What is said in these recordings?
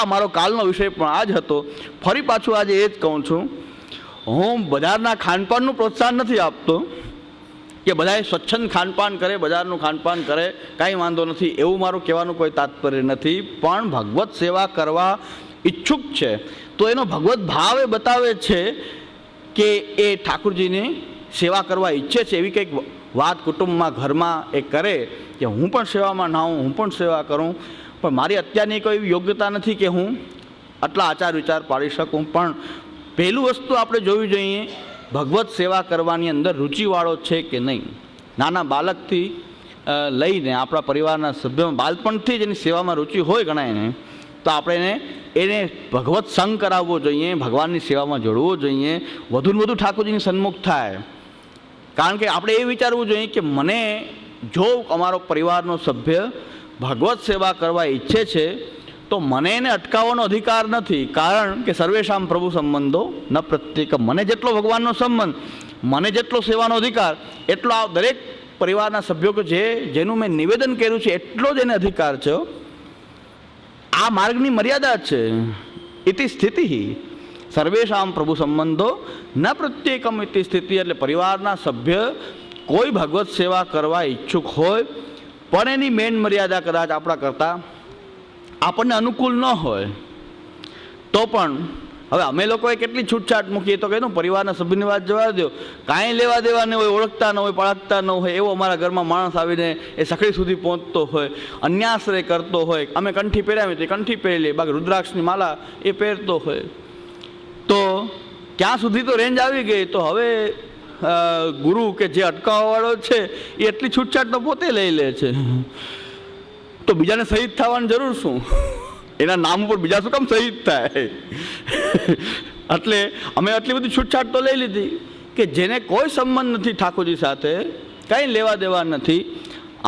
આ મારો કાલનો વિષય પણ આ જ હતો. ફરી પાછું આજે એ જ કહું છું, હું બજારના ખાનપાનનું પ્રોત્સાહન નથી આપતો કે બધાએ સ્વચ્છંદ ખાનપાન કરે, બજારનું ખાનપાન કરે, કાંઈ વાંધો નથી, એવું મારું કહેવાનું કોઈ તાત્પર્ય નથી. પણ ભગવત સેવા કરવા ઈચ્છુક છે તો એનો ભગવત ભાવ એ બતાવે છે કે એ ઠાકોરજીની સેવા કરવા ઈચ્છે છે. એવી કંઈક વાત કુટુંબમાં ઘરમાં એ કરે કે હું પણ સેવામાં નાહું, હું પણ સેવા કરું, પણ મારી અત્યારની કોઈ એવી યોગ્યતા નથી કે હું આટલા આચાર વિચાર પાડી શકું. પણ પહેલું વસ્તુ આપણે જોવી જોઈએ, ભગવત સેવા કરવાની અંદર રુચિવાળો છે કે નહીં. નાના બાળકથી લઈને આપણા પરિવારના સભ્યોમાં બાળપણથી જ એની સેવામાં રુચિ હોય ગણાયને, તો આપણે એને ભગવત સંગ કરાવવો જોઈએ, ભગવાનની સેવામાં જોડવો જોઈએ, વધુને વધુ ઠાકોરજીની સન્મુખ થાય. કારણ કે આપણે એ વિચારવું જોઈએ કે મને જો અમારો પરિવારનો સભ્ય ભગવત સેવા કરવા ઈચ્છે છે તો મને એને અટકાવવાનો અધિકાર નથી. કારણ કે સર્વેશામ પ્રભુ સંબંધો ન પ્રત્યેક. મને જેટલો ભગવાનનો સંબંધ, મને જેટલો સેવાનો અધિકાર, એટલો આ દરેક પરિવારના સભ્યો કે જેનું મેં નિવેદન કર્યું છે એટલો જ એને અધિકાર છે. આ માર્ગની મર્યાદા છે. ઇતિ સ્થિતિ સર્વેશામ પ્રભુ સંબંધો ન પ્રત્યેકમ ઇતિ સ્થિતિ. એટલે પરિવારના સભ્ય કોઈ ભગવત સેવા કરવા ઈચ્છુક હોય પણ એની મેન મર્યાદા કદાચ આપણા કરતાં આપણને અનુકૂળ ન હોય તો પણ, હવે અમે લોકોએ કેટલી છૂટછાટ મૂકીએ તો કહ્યું પરિવારના સભ્યની વાત જવા દો, કાંઈ લેવા દેવા ન હોય, ઓળખતા ન હોય, પાળખતા ન હોય, એવો અમારા ઘરમાં માણસ આવીને એ સખડી સુધી પહોંચતો હોય, અન્યાશ્રય કરતો હોય, અમે કંઠી પહેરાવી તો કંઠી પહેરી લે, બાકી રુદ્રાક્ષની માલા એ પહેરતો હોય, તો ક્યાં સુધી તો રેન્જ આવી ગઈ. તો હવે ગુરુ કે જે અટકાવવાવાળો છે એ એટલી છૂટછાટ તો પોતે લઈ લે છે, તો બીજાને શહીદ થવાની જરૂર શું? એના નામ ઉપર બીજા શું કામ શહીદ થાય? એટલે અમે આટલી બધી છૂટછાટ તો લઈ લીધી કે જેને કોઈ સંબંધ નથી ઠાકોરજી સાથે, કંઈ લેવા દેવા નથી,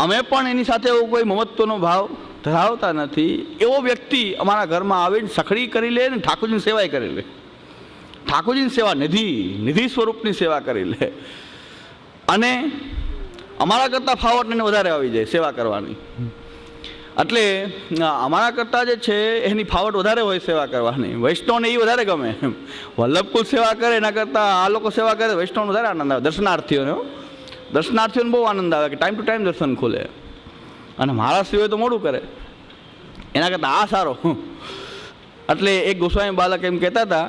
અમે પણ એની સાથે એવો કોઈ મમત્વનો ભાવ ધરાવતા નથી, એવો વ્યક્તિ અમારા ઘરમાં આવીને સખડી કરી લે ને ઠાકોરજીની સેવાય કરી લે. ઠાકોરજીની સેવા નિધિ સ્વરૂપની સેવા કરી લે અને અમારા કરતાં ફાવટ એને વધારે આવી જાય સેવા કરવાની. એટલે અમારા કરતાં જે છે એની ફાવટ વધારે હોય સેવા કરવાની. વૈષ્ણવને એ વધારે ગમે. વલ્લભકુલ સેવા કરે એના કરતાં આ લોકો સેવા કરે વૈષ્ણવને વધારે આનંદ આવે. દર્શનાર્થીઓને બહુ આનંદ આવે કે ટાઈમ ટુ ટાઈમ દર્શન ખુલે, અને મારા સિવાય તો મોડું કરે, એના કરતાં આ સારો. એટલે એક ગોસ્વામી બાલક એમ કહેતા હતા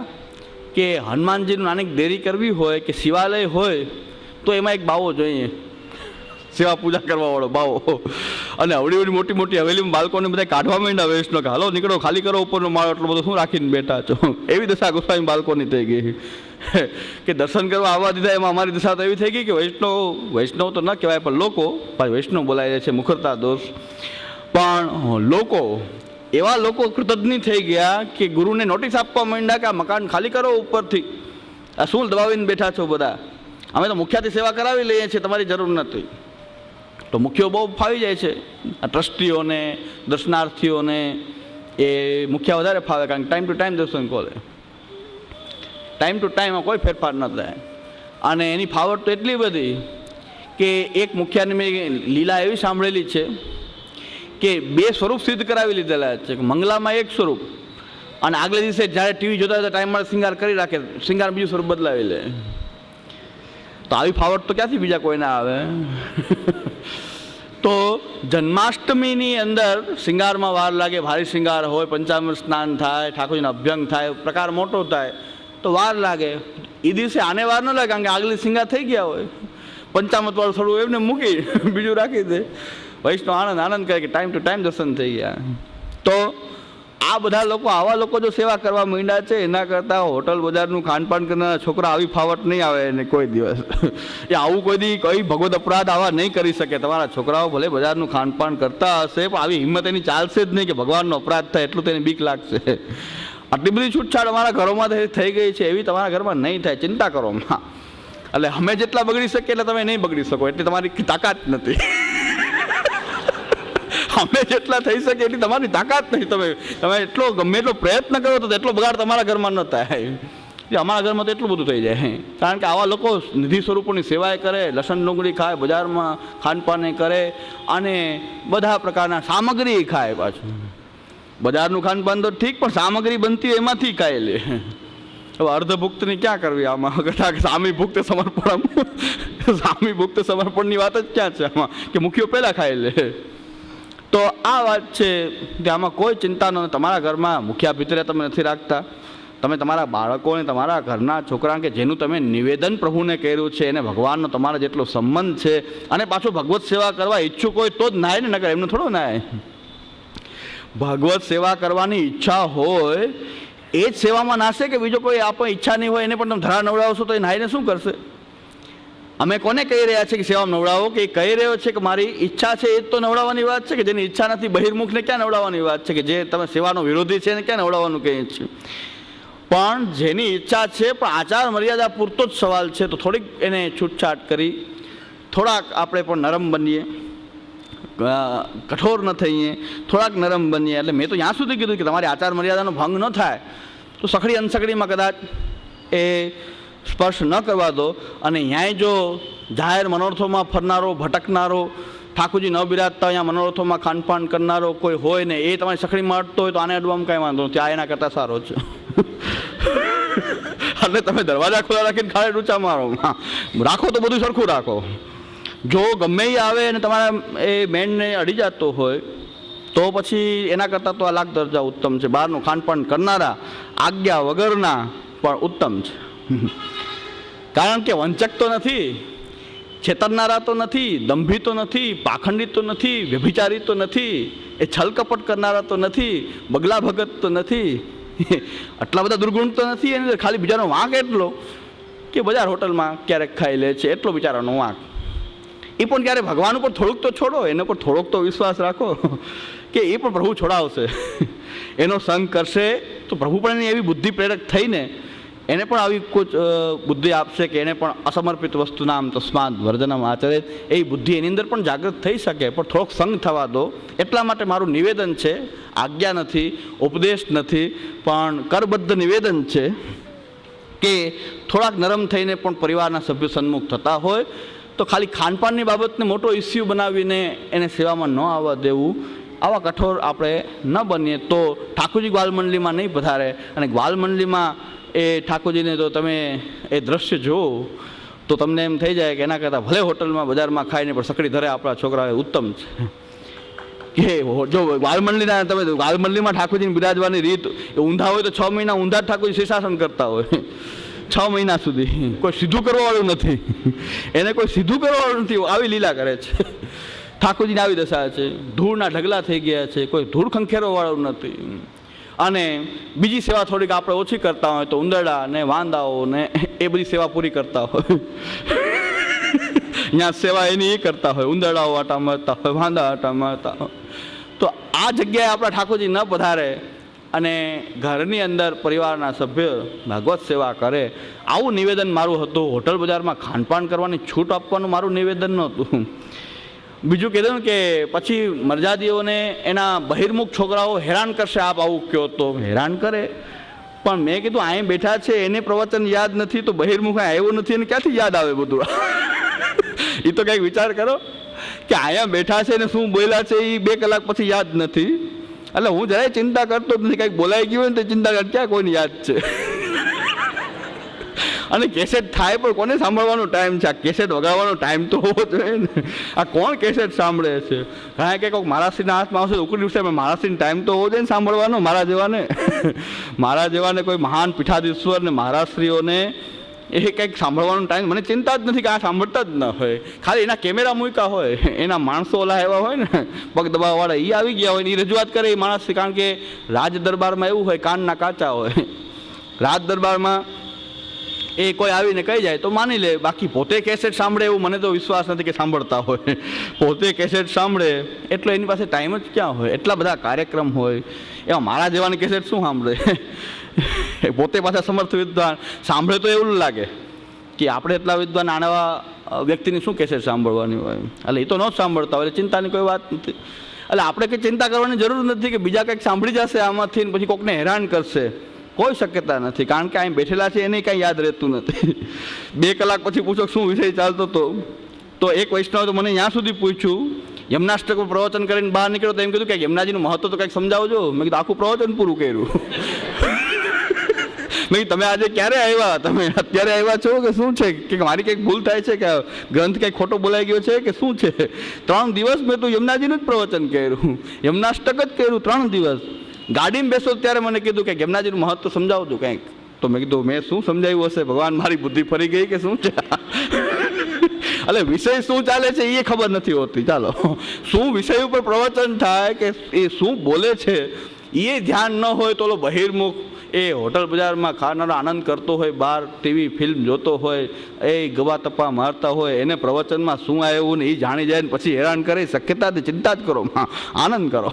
કે હનુમાનજીનું નાની દેરી કરવી હોય કે શિવાલય હોય તો એમાં એક બાવો જોઈએ, સેવા પૂજા કરવાવાળો બાવો. અને અવડી મોટી મોટી હવેલીમાં બાળકોને બધા કાઢવા માંડ્યા વૈષ્ણવ કે હાલો નીકળો, ખાલી કરો ઉપરનો માળો, એટલો બધો શું રાખીને બેઠા છો. એવી દશા ગોસ્વામી બાળકોની થઈ ગઈ કે દર્શન કરવા આવવા દીધા. એમાં અમારી દશા તો એવી થઈ ગઈ કે વૈષ્ણવ તો ન કહેવાય પણ લોકો, વૈષ્ણવ બોલાય જાય છે, મુખરતા દોષ. પણ એવા લોકો કૃતજ્ઞ થઈ ગયા કે ગુરુને નોટિસ આપવા માંડ્યા કે આ મકાન ખાલી કરો ઉપરથી, આ શું દબાવીને બેઠા છો બધા, અમે તો મુખ્યાથી સેવા કરાવી લઈએ છીએ, તમારી જરૂર નથી. તો મુખ્યો બહુ ફાવી જાય છે. આ ટ્રસ્ટીઓને, દર્શનાર્થીઓને એ મુખ્યા વધારે ફાવે, કારણ કે ટાઈમ ટુ ટાઈમ દર્શન ખોલે, ટાઈમ ટુ ટાઈમમાં કોઈ ફેરફાર ન થાય. અને એની ફાવટ તો એટલી બધી કે એક મુખ્યાની મેં લીલા એવી સાંભળેલી છે કે 2 સ્વરૂપ સિદ્ધ કરાવી લીધેલા છે. મંગલામાં એક સ્વરૂપ અને આગલે દિવસે જ્યારે ટીવી જોતા હોય તો ટાઈમમાં શિંગાર કરી રાખે, શિંગાર બીજું સ્વરૂપ બદલાવી લે. તો આવી ફાવટ તો ક્યાંથી બીજા કોઈને આવે? તો જન્માષ્ટમીની અંદર શિંગારમાં વાર લાગે, ભારે શિંગાર હોય, પંચામૃત સ્નાન થાય, ઠાકોરજીનો અભ્યંગ થાય, પ્રકાર મોટો થાય તો વાર લાગે. એ દિવસે આને વાર ન લાગે, કારણ કે આગલી શિંગાર થઈ ગયા હોય. પંચામૃત વાળું થોડું એમને મૂકી બીજું રાખી દે. વૈષ્ણવ આનંદ કરે કે ટાઈમ ટુ ટાઈમ દર્શન થઈ ગયા. તો આ બધા લોકો, આવા લોકો જો સેવા કરવા માંડ્યા છે, એના કરતાં હોટલ બજારનું ખાનપાન કરનારા છોકરા આવી ફાવટ નહીં આવે એને કોઈ દિવસ. એ આવું કોઈ ભગવત અપરાધ આવા નહીં કરી શકે. તમારા છોકરાઓ ભલે બજારનું ખાનપાન કરતા હશે પણ આવી હિંમત એની ચાલશે જ નહીં કે ભગવાનનો અપરાધ થાય એટલું તેને બીક લાગશે. આટલી બધી છૂટછાટ અમારા ઘરોમાં થઈ ગઈ છે, એવી તમારા ઘરમાં નહીં થાય, ચિંતા કરો. એટલે અમે જેટલા બગડી શકીએ એટલે તમે નહીં બગડી શકો, એટલી તમારી તાકાત નથી. અમે જેટલા થઈ શકે એટલી તમારી તાકાત નહીં. તમે એટલો ગમે એટલો પ્રયત્ન કરો તો એટલો બગાડ તમારા ઘરમાં ન થાય. અમારા ઘરમાં તો એટલું બધું થઈ જાય, કારણ કે આવા લોકો નિધિ સ્વરૂપોની સેવાએ કરે, લસણ ડુંગળી ખાય, બજારમાં ખાનપાને કરે અને બધા પ્રકારના સામગ્રી ખાય પાછું. બજારનું ખાનપાન તો ઠીક, પણ સામગ્રી બનતી હોય એમાંથી ખાઈ લે. હવે અર્ધભુક્તની ક્યાં કરવી આમાં? સામીભુક્ત સમર્પણ, સામીભુક્ત સમર્પણની વાત જ ક્યાં છે આમાં કે મુખ્યો પહેલાં ખાઈ લે? તો આ વાત છે કે આમાં કોઈ ચિંતા ન. તમારા ઘરમાં મુખ્યા ભીતરે તમે નથી રાખતા, તમે તમારા બાળકોને, તમારા ઘરના છોકરા કે જેનું તમે નિવેદન પ્રભુને કર્યું છે એને ભગવાનનો તમારા જેટલો સંબંધ છે, અને પાછું ભગવત સેવા કરવા ઈચ્છુક હોય તો જ નાય ને, નકર એમને થોડો નાય. ભગવત સેવા કરવાની ઈચ્છા હોય એ જ સેવામાં નાશે કે બીજો કોઈ આપણે ઈચ્છા નહીં હોય એને પણ તમે ધરા નવડાવશો તો એ નાહીને શું કરશે? અમે કોને કહી રહ્યા છીએ કે સેવામાં નવડાવો? કે એ કહી રહ્યો છે કે મારી ઈચ્છા છે એ જ તો નવડાવવાની વાત છે, કે જેની ઈચ્છા નથી બહિર્મુખને ક્યાં નવડાવવાની વાત છે? કે જે તમે સેવાનો વિરોધી છે એને ક્યાં નવડાવવાનું કહીએ છીએ? પણ જેની ઈચ્છા છે, પણ આચાર મર્યાદા પૂરતો જ સવાલ છે, તો થોડીક એને છૂટછાટ કરી થોડાક આપણે પણ નરમ બનીએ, કઠોર ન થઈએ, થોડાક નરમ બનીએ. એટલે મેં તો ત્યાં સુધી કીધું કે તમારી આચાર મર્યાદાનો ભંગ ન થાય તો સખડી અનસખડીમાં કદાચ એ સ્પર્શ ન કરવા દો. અને ન્યાય જો જાહેર મનોરથોમાં ફરનારો, ભટકનારો, ઠાકોરજી ન બિરાજતા અહીંયા મનોરથોમાં ખાનપાન કરનારો કોઈ હોય ને એ તમારી સખડીમાં અડતો હોય તો આને અડવામાં કાંઈ વાંધો નથી, આ એના કરતાં સારો છે. એટલે તમે દરવાજા ખુલ્લા રાખીને ખાડે ડૂચા મારો, રાખો તો બધું સરખું રાખો. જો ગમે એ આવે અને તમારા એ મેનને અડી જતો હોય તો પછી એના કરતાં તો આ લાખ દરજા ઉત્તમ છે. બહારનું ખાનપાન કરનારા આજ્ઞા વગરના પણ ઉત્તમ છે. કારણ કે વંચક તો નથી, છેતરનારા તો નથી, દંભી તો નથી, પાખંડિત તો નથી, વ્યભિચારી તો નથી, એ છલકપટ કરનારા તો નથી, બગલા ભગત તો નથી, આટલા બધા દુર્ગુણ તો નથી. એને ખાલી બીજાનો વાંક એટલો કે બજાર હોટલમાં ક્યારેક ખાઈ લે છે, એટલો બિચારાનો વાંક. એ પણ ક્યારે ભગવાન ઉપર થોડુંક તો છોડો, એના પર થોડોક તો વિશ્વાસ રાખો કે એ પણ પ્રભુ છોડાવશે, એનો સંગ કરશે તો પ્રભુ પણ એની એવી બુદ્ધિ પ્રેરક થઈને એને પણ આવી કોઈ બુદ્ધિ આપશે કે એને પણ અસમર્પિત વસ્તુના આમ તસ્માદ વર્જનમ આચરે, એ બુદ્ધિ એની અંદર પણ જાગૃત થઈ શકે. પણ થોડોક સંગ થવા દો. એટલા માટે મારું નિવેદન છે, આજ્ઞા નથી, ઉપદેશ નથી, પણ કરબદ્ધ નિવેદન છે કે થોડાક નરમ થઈને પણ પરિવારના સભ્યો સન્મુખ થતા હોય તો ખાલી ખાનપાનની બાબતને મોટો ઇસ્યુ બનાવીને એને સેવામાં ન આવવા દેવું. આવા કઠોર આપણે ન બનીએ તો ઠાકોરજી ગ્વાલમંડલીમાં નહીં પધારે. અને ગ્વાલમંડલીમાં એ ઠાકોરજીને જો તમે એ દ્રશ્ય જુઓ તો તમને એમ થઈ જાય કે એના કરતાં ભલે હોટલમાં બજારમાં ખાઈને પણ સકડી ધરે આપણા છોકરા ઉત્તમ છે. કે જો ગ્વાલમંડલીના તમે ગ્વાલમંડલીમાં ઠાકોરજીને બિરાજવાની રીત ઊંધા હોય તો 6 મહિના ઊંધા ઠાકોરજી શીર્ષાસન કરતા હોય, 6 મહિના સુધી કોઈ સીધું કરવાવાળું નથી, એને કોઈ સીધું કરવાવાળું નથી, આવી લીલા કરે છે. ઠાકોરજીને આવી દશા છે, ધૂળના ઢગલા થઈ ગયા છે, કોઈ ધૂળ ખંખેરવાવાળું નથી. અને બીજી સેવા થોડીક આપણે ઓછી કરતા હોય તો ઉંદરડા ને વાંદાઓ ને એ બધી સેવા પૂરી કરતા હોય. ત્યાં સેવા એની એ કરતા હોય, ઉંદરડાઓ આટા મારતા હોય, વાંદા આટા મારતા હોય. તો આ જગ્યાએ આપણા ઠાકોરજી ન પધારે અને ઘરની અંદર પરિવારના સભ્ય ભાગવત સેવા કરે, આવું નિવેદન મારું હતું. હોટલ બજારમાં ખાનપાન કરવાની છૂટ આપવાનું મારું નિવેદન નહોતું. બીજું કીધું કે પછી મરજાદીઓને એના બહિર્મુખ છોકરાઓ હેરાન કરશે, આપ આવું કહો તો હેરાન કરે. પણ મેં કીધું અહીં બેઠા છે એને પ્રવચન યાદ નથી તો બહિર્મુખ આવ્યું નથી એને ક્યાંથી યાદ આવે બધું? એ તો કંઈક વિચાર કરો કે અહીંયા બેઠા છે ને શું બોલ્યા છે એ 2 કલાક પછી યાદ નથી. એટલે હું જરાય ચિંતા કરતો જ નથી, કંઈક બોલાઈ ગયું હોય ને તો ચિંતા કર ક્યાં કોઈને યાદ છે. અને કેસેટ થાય પણ કોને સાંભળવાનો ટાઈમ છે? આ કેસેટ વગાડવાનો ટાઈમ તો હોવો જોઈએ ને. આ કોણ કેસેટ સાંભળે છે? કારણ કે કોઈક મહારાષ્ટ્રીના હાથમાં આવશે ઉકળી ઉઠશે, મહારાષ્ટ્રીનો ટાઈમ તો હોવો જોઈએ ને સાંભળવાનો. મારા જેવાને કોઈ મહાન પીઠાધીશ્વર ને મહારાષ્ટ્રીઓને એ કંઈક સાંભળવાનો ટાઈમ, મને ચિંતા જ નથી કે આ સાંભળતા જ ન હોય. ખાલી એના કેમેરા મૂક્યા હોય, એના માણસો ઓલા એવા હોય ને પગ દબાવવાળા, એ આવી ગયા હોય ને એ રજૂઆત કરે એ માણસ. કારણ કે રાજ દરબારમાં એવું હોય, કાનના કાચા હોય. રાજ દરબારમાં એ કોઈ આવીને કહી જાય તો માની લે, બાકી પોતે કેસેટ સાંભળે એવું મને તો વિશ્વાસ નથી કે સાંભળતા હોય. પોતે કેસેટ સાંભળે એટલે એની પાસે ટાઈમ જ ક્યાં હોય? એટલા બધા કાર્યક્રમ હોય, એમાં મારા જેવાની કેસેટ શું સાંભળે? પોતે પાછા સમર્થ વિદ્વાન સાંભળે તો એવું લાગે કે આપણે એટલા વિદ્વાન આવા વ્યક્તિની શું કેસેટ સાંભળવાની હોય. એટલે એ તો ન જ સાંભળતા હોય, એટલે ચિંતાની કોઈ વાત નથી. એટલે આપણે કંઈ ચિંતા કરવાની જરૂર નથી કે બીજા કંઈક સાંભળી જશે આમાંથી પછી કોકને હેરાન કરશે. કોઈ શક્યતા નથી, કારણ કે અહીં બેઠેલા છે એને કાંઈ યાદ રહેતું નથી. 2 કલાક પછી પૂછો શું વિષય ચાલતો હતો તો એક વૈષ્ણવે તો મને ત્યાં સુધી પૂછ્યું યમનાષ્ટક પ્રવચન કરીને બહાર નીકળ્યો તો એમ કીધું કે યમુનાજીનું મહત્વ તો કંઈક સમજાવજો. મેં કીધું આખું પ્રવચન પૂરું કર્યું. મેં કીધું તમે આજે ક્યારે આવ્યા, તમે અત્યારે આવ્યા છો કે શું છે, કે મારી કંઈક ભૂલ થાય છે, કે ગ્રંથ કંઈક ખોટો બોલાઈ ગયો છે કે શું છે? 3 દિવસ મેં તો યમુનાજીનું જ પ્રવચન કર્યું, યમનાષ્ટક જ કર્યું 3 દિવસ. ગાડીમાં બેસો ત્યારે મને કીધું કે યમુનાજીનું મહત્વ સમજાવજો કંઈક. તો મેં કીધું મેં શું સમજાવ્યું હશે, ભગવાન મારી બુદ્ધિ ફરી ગઈ કે શું છે? એટલે વિષય શું ચાલે છે એ ખબર નથી હોતી. ચાલો, શું વિષય ઉપર પ્રવચન થાય કે એ શું બોલે છે એ ધ્યાન ન હોય તો બહિર્મુખ એ હોટલ બજારમાં ખાનારો આનંદ કરતો હોય, બહાર ટીવી ફિલ્મ જોતો હોય, એ ગવા તપ્પા મારતા હોય, એને પ્રવચનમાં શું આવ્યું ને એ જાણી જાય ને પછી હેરાન કરે. શક્યતાથી ચિંતા જ કરો, આનંદ કરો.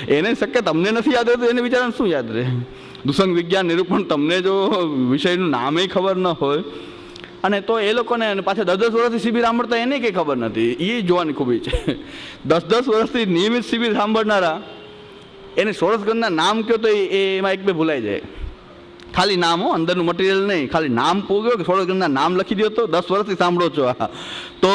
એને શક્ય તમને નથી યાદ રહેતું, એને વિચારવાનું શું યાદ રહે? દુસંગ વિજ્ઞાન નિરૂપણ તમને જો વિષયનું નામે ખબર ન હોય, અને તો એ લોકોને પાછા 10-10 વર્ષથી શિબિર સાંભળતા એને કંઈ ખબર નથી. એ જોવાની ખૂબી છે. 10-10 વર્ષથી નિયમિત શિબિર સાંભળનારા એને ષોડશગણના નામ કહો તો એમાં એક બે ભૂલાઈ જાય. ખાલી નામ હો, અંદરનું મટીરિયલ નહીં, ખાલી નામ પૂગ્યો કે ષોડશગણના નામ લખી દો તો 10 વર્ષથી સાંભળો છો તો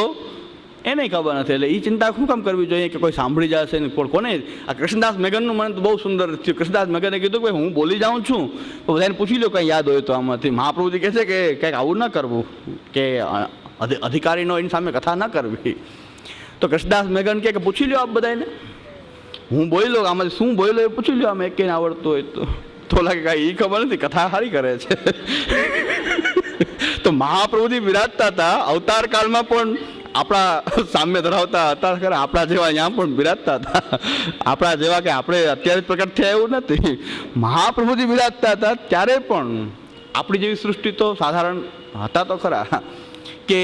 એને ખબર નથી. એટલે એ ચિંતા શું કામ કરવી જોઈએ કે કોઈ સાંભળી જશે ને? કોને આ કૃષ્ણદાસ મેગનનું મને તો બહુ સુંદર થયું. કૃષ્ણદાસ મેગને કીધું કે હું બોલી જાઉં છું તો બધાને પૂછી લો કંઈ યાદ હોય તો. આમાંથી મહાપ્રભુજી કહે છે કે કંઈક આવું ન કરવું, કે અધિકારીનો એની સામે કથા ન કરવી. તો કૃષ્ણદાસ મેગન કે પૂછી લો આપ બધાને, હું બોલી લો આમાંથી શું બોલી લો એ પૂછી લો, આમ એક આવડતું હોય તો લાગે કાંઈ એ ખબર નથી, કથા સારી કરે છે. તો મહાપ્રભુજી બિરાજતા હતા અવતાર કાળમાં પણ આપણા સામ્ય ધરાવતા હતા, ખરા આપણા જેવા અહીંયા પણ બિરાજતા હતા. આપણા જેવા કે આપણે અત્યારે જ પ્રકટ થયા એવું નથી. મહાપ્રભુજી બિરાજતા હતા ત્યારે પણ આપણી જેવી સૃષ્ટિ તો સાધારણ હતા તો ખરા, કે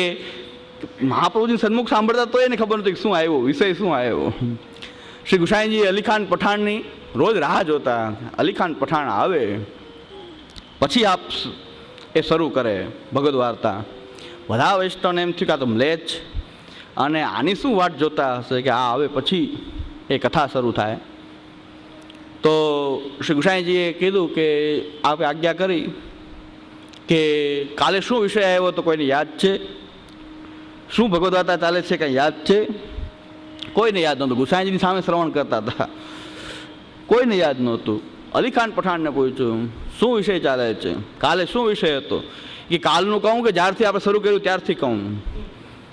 મહાપ્રભુજી સન્મુખ સાંભળતા તો એને ખબર નથી શું આવ્યું, વિષય શું આવ્યો. શ્રી ગુસાઈજી અલીખાન પઠાણની રોજ રાહ જોતા. અલીખાન પઠાણ આવે પછી આપ એ શરૂ કરે ભગવદ વાર્તા. બધા વૈષ્ણવને એમ થયું કે આ તો મ્લેચ્છ, અને આની શું વાટ જોતા હશે કે આ આવે પછી એ કથા શરૂ થાય. તો શ્રી ગુસાઈજીએ કીધું કે આપે આજ્ઞા કરી કે કાલે શું વિષય આવ્યો તો કોઈને યાદ છે? શું ભગવદ વાર્તા ચાલે છે કંઈ યાદ છે? કોઈને યાદ નહોતું. ગુસાઈજીની સામે શ્રવણ કરતા હતા, કોઈને યાદ નહોતું. અલીખાન પઠાણને પૂછ્યું શું વિષય ચાલે છે, કાલે શું વિષય હતો? કે કાલનું કહું કે જ્યારથી આપણે શરૂ કર્યું ત્યારથી કહું?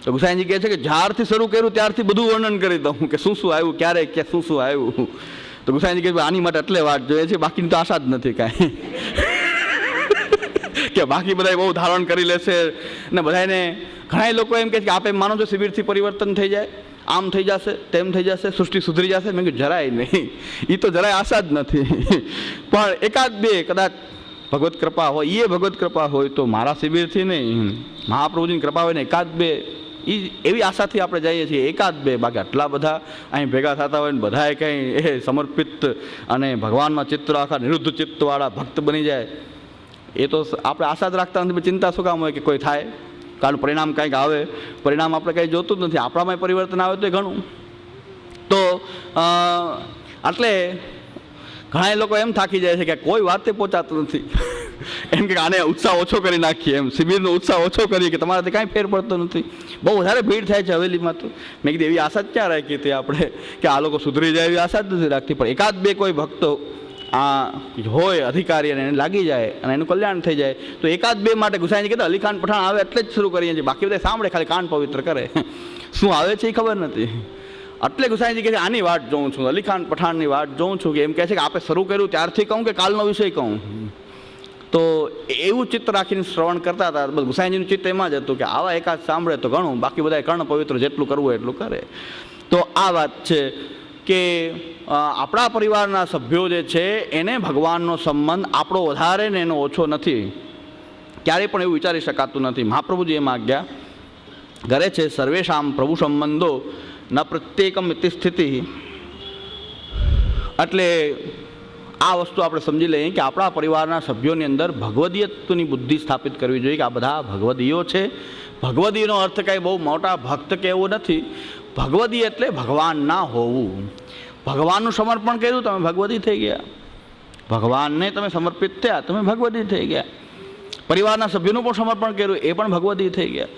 તો ગુસાઈજી કહે છે કે જ્યારથી શરૂ કર્યું ત્યારથી બધું વર્ણન કરી દઉં કે શું શું આવ્યું, ક્યારે ક્યાં શું શું આવ્યું. તો ગુસાઈજી કહે આની માટે એટલે વાટ જોઈએ છે, બાકીની તો આશા જ નથી કાંઈ. કે બાકી બધા બહુ ધારણ કરી લેશે ને બધાને. ઘણા લોકો એમ કહે છે કે આપ એમ માનો છો શિબિરથી પરિવર્તન થઈ જાય, આમ થઈ જશે, તેમ થઈ જશે, સૃષ્ટિ સુધરી જશે? મેં કીધું જરાય નહીં, એ તો જરાય આશા જ નથી. પણ એકાદ બે કદાચ ભગવત કૃપા હોય, એ ભગવત કૃપા હોય તો મારા શિબિરથી નહીં, મહાપ્રભુજીની કૃપા હોય ને એકાદ બે, એ એવી આશાથી આપણે જઈએ છીએ. એકાદ બે, બાકી આટલા બધા અહીં ભેગા થતા હોય ને બધાએ કંઈ એ સમર્પિત અને ભગવાનમાં ચિત્ર આખા નિરુદ્ધ ચિત્તવાળા ભક્ત બની જાય, એ તો આપણે આશા જ રાખતા નથી. ચિંતા શું કામ હોય કે કોઈ થાય, કારણ પરિણામ કંઈક આવે. પરિણામ આપણે કંઈ જોતું જ નથી, આપણામાં પરિવર્તન આવે તો એ ઘણું. તો એટલે ઘણા લોકો એમ થાકી જાય છે કે કોઈ વાતે પહોંચાતું નથી. એમ કે આને ઉત્સાહ ઓછો કરી નાખીએ, એમ શિબિરનો ઉત્સાહ ઓછો કરીએ કે તમારાથી કાંઈ ફેર પડતો નથી. બહુ વધારે ભીડ થાય છે હવેલીમાં. તો મેં કીધું એવી આશા જ ક્યાં રાખી હતી આપણે કે આ લોકો સુધરી જાય, એવી આશા જ નથી રાખતી. પણ એકાદ બે કોઈ ભક્તો આ હોય અધિકારી અને એને લાગી જાય અને એનું કલ્યાણ થઈ જાય તો એકાદ બે માટે ગુસાઈજી કહેતા અલીખાન પઠાણ આવે એટલે જ શરૂ કરીએ છીએ, બાકી બધા સાંભળે, ખાલી કાન પવિત્ર કરે. શું આવે છે એ ખબર નથી. એટલે ગુસાઈજી કહે છે આની વાટ જોઉં છું, અલીખાન પઠાણની વાટ જોઉં છું. કે એમ કહે છે કે આપણે શરૂ કર્યું ત્યારથી કહું કે કાલનો વિષય કહું? તો એવું ચિત્ત રાખીને શ્રવણ કરતા હતા. બસ ગુસાઈજીનું ચિત્ત એમાં જ હતું કે આવા એકાદ સાંભળે તો ઘણું, બાકી બધા કર્ણ પવિત્ર જેટલું કરવું એટલું કરે. તો આ વાત છે કે આપણા પરિવારના સભ્યો જે છે એને ભગવાનનો સંબંધ આપણો વધારે ને એનો ઓછો નથી, ક્યારેય પણ એવું વિચારી શકાતું નથી. મહાપ્રભુજી એમ આજ્ઞા કરે છે સર્વેશામ પ્રભુ સંબંધો ન પ્રત્યેકમ ઇતિ સ્થિતિ. એટલે આ વસ્તુ આપણે સમજી લઈએ કે આપણા પરિવારના સભ્યોની અંદર ભગવદીયત્વની બુદ્ધિ સ્થાપિત કરવી જોઈએ કે આ બધા ભગવદીયો છે. ભગવદીયનો અર્થ કંઈ બહુ મોટા ભક્ત કે એવું નથી. ભગવદી એટલે ભગવાન ના હોવું. ભગવાનનું સમર્પણ કર્યું, તમે ભગવદી થઈ ગયા. ભગવાનને તમે સમર્પિત થયા, તમે ભગવદી થઈ ગયા. પરિવારના સભ્યોનું પણ સમર્પણ કર્યું, એ પણ ભગવદી થઈ ગયા.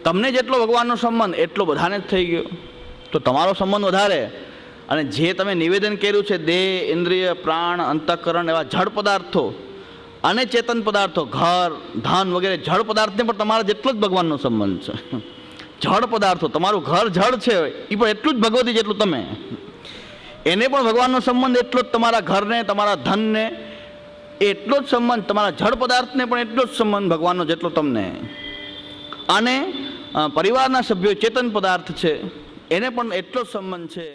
તમને જેટલો ભગવાનનો સંબંધ એટલો બધાને જ થઈ ગયો. તો તમારો સંબંધ વધારે. અને જે તમે નિવેદન કર્યું છે દેહ, ઇન્દ્રિય, પ્રાણ, અંતઃકરણ એવા જળ પદાર્થો અને ચેતન પદાર્થો, ઘર, ધન વગેરે જળ પદાર્થને પણ તમારા જેટલો જ ભગવાનનો સંબંધ છે. જળ પદાર્થો, તમારું ઘર જળ છે એ પણ એટલું જ ભગવતી જેટલું તમે, એને પણ ભગવાનનો સંબંધ એટલો જ, તમારા ઘરને, તમારા ધનને એટલો જ સંબંધ, તમારા જળ પદાર્થને પણ એટલો જ સંબંધ ભગવાનનો જેટલો તમને. અને પરિવારના સભ્યો ચેતન પદાર્થ છે એને પણ એટલો જ સંબંધ છે.